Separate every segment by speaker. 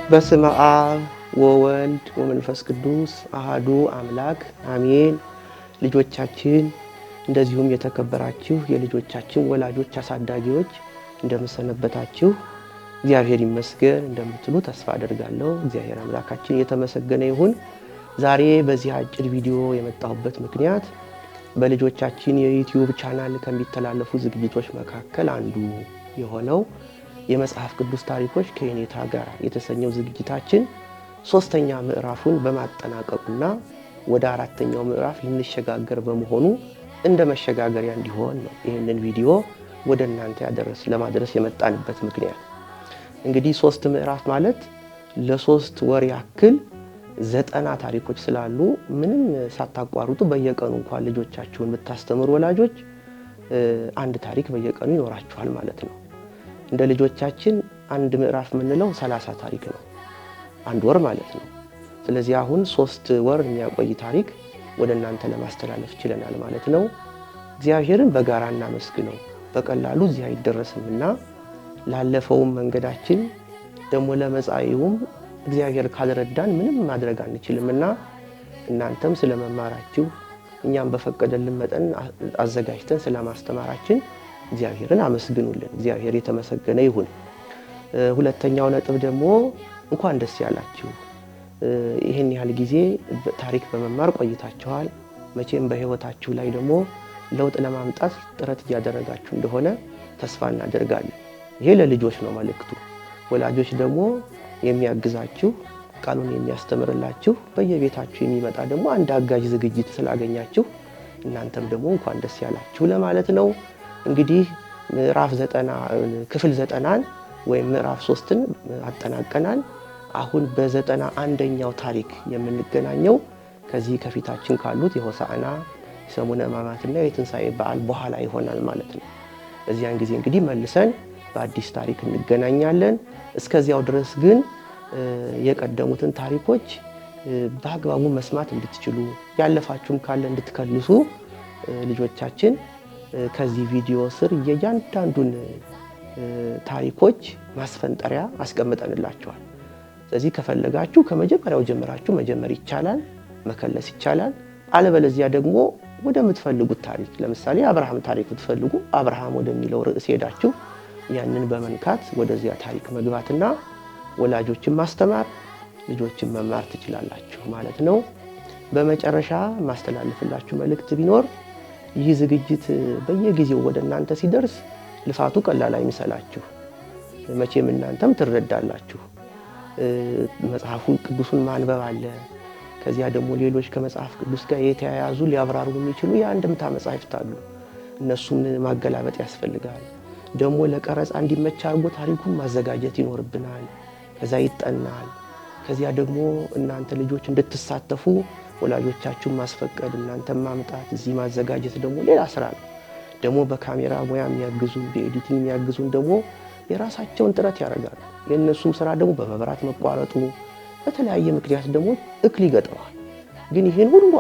Speaker 1: በስመ አብ ወወልድ ወመንፈስ ቅዱስ አሐዱ አምላክ አሜን። ልጆቻችን እንደዚሁም የተከበራችሁ የልጆቻችን ወላጆች አሳዳጊዎች እንደምሰነበታችሁ እግዚአብሔር ይመስገን እንደምትሉ ተስፋ አደርጋለሁ። እግዚአብሔር አምላካችን የተመሰገነ ይሁን። ዛሬ በዚህ አጭር ቪዲዮ የመጣሁበት ምክንያት በልጆቻችን የዩቲዩብ ቻናል ከሚተላለፉ ዝግጅቶች መካከል አንዱ የሆነው የመጽሐፍ ቅዱስ ታሪኮች ከየኔታ ጋር የተሰኘው ዝግጅታችን ሶስተኛ ምዕራፉን በማጠናቀቁና ወደ አራተኛው ምዕራፍ ልንሸጋገር በመሆኑ እንደ መሸጋገሪያ እንዲሆን ነው ይህንን ቪዲዮ ወደ እናንተ ለማድረስ የመጣንበት ምክንያት። እንግዲህ 3 ምዕራፍ ማለት ለ3 ወር ያክል 90 ታሪኮች ስላሉ ምንም ሳታቋርጡ በየቀኑ እንኳን ልጆቻችሁን የምታስተምሩ ወላጆች አንድ ታሪክ በየቀኑ ይኖራችኋል ማለት ነው። እንደ ልጆቻችን አንድ ምዕራፍ የምንለው 30 ታሪክ ነው፣ አንድ ወር ማለት ነው። ስለዚህ አሁን 3 ወር የሚያቆይ ታሪክ ወደ እናንተ ለማስተላለፍ ችለናል ማለት ነው። እግዚአብሔርን በጋራ እናመስግነው። በቀላሉ እዚህ አይደረስምና ላለፈውም መንገዳችን ደግሞ ለመጻኢውም እግዚአብሔር ካልረዳን ምንም ማድረግ አንችልምና እናንተም ስለመማራችሁ እኛም በፈቀደልን መጠን አዘጋጅተን ስለማስተማራችን እግዚአብሔርን አመስግኑልን። እግዚአብሔር የተመሰገነ ይሁን። ሁለተኛው ነጥብ ደግሞ እንኳን ደስ ያላችሁ። ይህን ያህል ጊዜ ታሪክ በመማር ቆይታችኋል። መቼም በህይወታችሁ ላይ ደግሞ ለውጥ ለማምጣት ጥረት እያደረጋችሁ እንደሆነ ተስፋ እናደርጋለን። ይሄ ለልጆች ነው መልእክቱ። ወላጆች ደግሞ የሚያግዛችሁ ቃሉን የሚያስተምርላችሁ በየቤታችሁ የሚመጣ ደግሞ አንድ አጋዥ ዝግጅት ስላገኛችሁ እናንተም ደግሞ እንኳን ደስ ያላችሁ ለማለት ነው። እንግዲህ ምዕራፍ 90 ክፍል 90 ወይም ምዕራፍ 3ን አጠናቀናል። አሁን በ91ኛው ታሪክ የምንገናኘው ከዚህ ከፊታችን ካሉት የሆሳዕና ሰሙነ ሕማማትና የትንሣኤ በዓል በኋላ ይሆናል ማለት ነው። በዚያን ጊዜ እንግዲህ መልሰን በአዲስ ታሪክ እንገናኛለን። እስከዚያው ድረስ ግን የቀደሙትን ታሪኮች በአግባቡ መስማት እንድትችሉ ያለፋችሁም ካለ እንድትከልሱ ልጆቻችን ከዚህ ቪዲዮ ስር የእያንዳንዱን ታሪኮች ማስፈንጠሪያ አስቀምጠንላችኋል። ስለዚህ ከፈለጋችሁ ከመጀመሪያው ጀምራችሁ መጀመር ይቻላል፣ መከለስ ይቻላል። አለበለዚያ ደግሞ ወደምትፈልጉት ታሪክ ለምሳሌ አብርሃም ታሪክ ብትፈልጉ አብርሃም ወደሚለው ርዕስ ሄዳችሁ ያንን በመንካት ወደዚያ ታሪክ መግባትና ወላጆችን ማስተማር ልጆችን መማር ትችላላችሁ ማለት ነው። በመጨረሻ ማስተላለፍላችሁ መልእክት ቢኖር ይህ ዝግጅት በየጊዜው ወደ እናንተ ሲደርስ ልፋቱ ቀላል አይምሰላችሁ። መቼም እናንተም ትረዳላችሁ። መጽሐፉ ቅዱሱን ማንበብ አለ። ከዚያ ደግሞ ሌሎች ከመጽሐፍ ቅዱስ ጋር የተያያዙ ሊያብራሩ የሚችሉ የአንድምታ መጻሕፍት አሉ። እነሱን ማገላበጥ ያስፈልጋል። ደግሞ ለቀረጻ እንዲመች አድርጎ ታሪኩን ማዘጋጀት ይኖርብናል። ከዛ ይጠናል። ከዚያ ደግሞ እናንተ ልጆች እንድትሳተፉ ወላጆቻችሁን ማስፈቀድ፣ እናንተም ማምጣት፣ እዚህ ማዘጋጀት ደግሞ ሌላ ስራ ነው። ደግሞ በካሜራ ሙያ የሚያግዙን በኤዲቲንግ የሚያግዙን ደግሞ የራሳቸውን ጥረት ያደርጋሉ። የእነሱም ስራ ደግሞ በመብራት መቋረጡ በተለያየ ምክንያት ደግሞ እክል ይገጥመዋል። ግን ይህን ሁሉ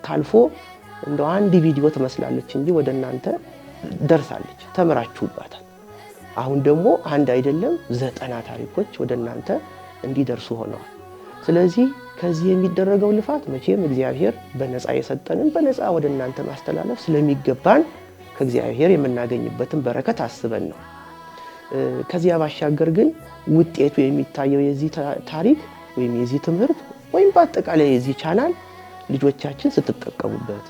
Speaker 1: ታልፎ እንደው አንድ ቪዲዮ ትመስላለች እንጂ ወደ እናንተ ደርሳለች፣ ተምራችሁባታል። አሁን ደግሞ አንድ አይደለም 90 ታሪኮች ወደ እናንተ እንዲደርሱ ሆነዋል። ስለዚህ ከዚህ የሚደረገው ልፋት መቼም እግዚአብሔር በነፃ የሰጠንን በነፃ ወደ እናንተ ማስተላለፍ ስለሚገባን ከእግዚአብሔር የምናገኝበትን በረከት አስበን ነው። ከዚያ ባሻገር ግን ውጤቱ የሚታየው የዚህ ታሪክ ወይም የዚህ ትምህርት ወይም በአጠቃላይ የዚህ ቻናል ልጆቻችን ስትጠቀሙበት፣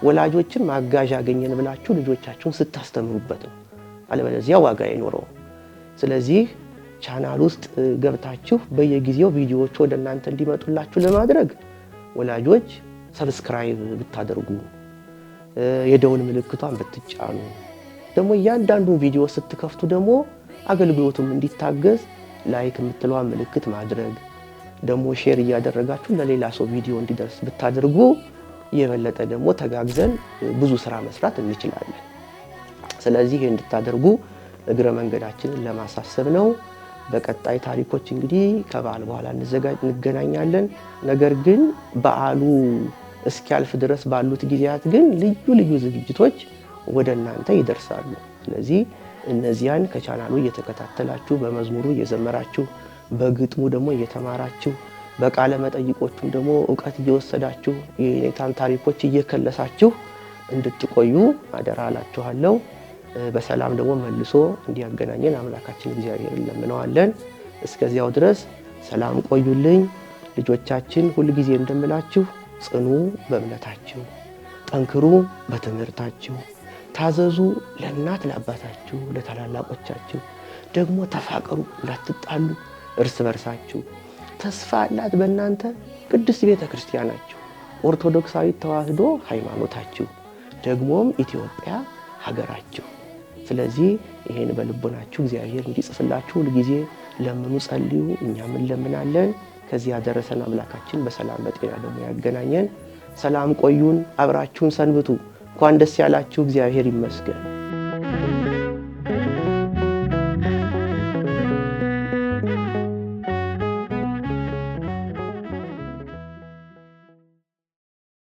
Speaker 1: ወላጆችን ማጋዣ አገኘን ብላችሁ ልጆቻችሁን ስታስተምሩበት ነው። አለበለዚያ ዋጋ አይኖረውም። ስለዚህ ቻናል ውስጥ ገብታችሁ በየጊዜው ቪዲዮዎች ወደ እናንተ እንዲመጡላችሁ ለማድረግ ወላጆች ሰብስክራይብ ብታደርጉ፣ የደውል ምልክቷን ብትጫኑ፣ ደግሞ እያንዳንዱን ቪዲዮ ስትከፍቱ ደግሞ አገልግሎቱም እንዲታገዝ ላይክ የምትለዋን ምልክት ማድረግ፣ ደግሞ ሼር እያደረጋችሁ ለሌላ ሰው ቪዲዮ እንዲደርስ ብታደርጉ የበለጠ ደግሞ ተጋግዘን ብዙ ስራ መስራት እንችላለን። ስለዚህ እንድታደርጉ እግረ መንገዳችንን ለማሳሰብ ነው። በቀጣይ ታሪኮች እንግዲህ ከበዓል በኋላ እንገናኛለን። ነገር ግን በዓሉ እስኪያልፍ ድረስ ባሉት ጊዜያት ግን ልዩ ልዩ ዝግጅቶች ወደ እናንተ ይደርሳሉ። ስለዚህ እነዚያን ከቻናሉ እየተከታተላችሁ በመዝሙሩ እየዘመራችሁ በግጥሙ ደግሞ እየተማራችሁ በቃለ መጠይቆቹም ደግሞ ዕውቀት እየወሰዳችሁ የኔታን ታሪኮች እየከለሳችሁ እንድትቆዩ አደራ እላችኋለሁ። በሰላም ደግሞ መልሶ እንዲያገናኘን አምላካችን እግዚአብሔርን እንለምነዋለን። እስከዚያው ድረስ ሰላም ቆዩልኝ። ልጆቻችን ሁልጊዜ እንደምላችሁ ጽኑ በእምነታችሁ፣ ጠንክሩ በትምህርታችሁ፣ ታዘዙ ለእናት ለአባታችሁ፣ ለታላላቆቻችሁ። ደግሞ ተፋቀሩ፣ እንዳትጣሉ እርስ በርሳችሁ። ተስፋ አላት በእናንተ ቅድስት ቤተ ክርስቲያናችሁ፣ ኦርቶዶክሳዊት ተዋሕዶ ሃይማኖታችሁ፣ ደግሞም ኢትዮጵያ ሀገራችሁ። ስለዚህ ይሄን በልቦናችሁ እግዚአብሔር እንዲጽፍላችሁ ሁልጊዜ ለምኑ፣ ጸልዩ። እኛም እንለምናለን። ከዚህ ያደረሰን አምላካችን በሰላም በጤና ደግሞ ያገናኘን። ሰላም ቆዩን። አብራችሁን ሰንብቱ። እንኳን ደስ ያላችሁ። እግዚአብሔር ይመስገን።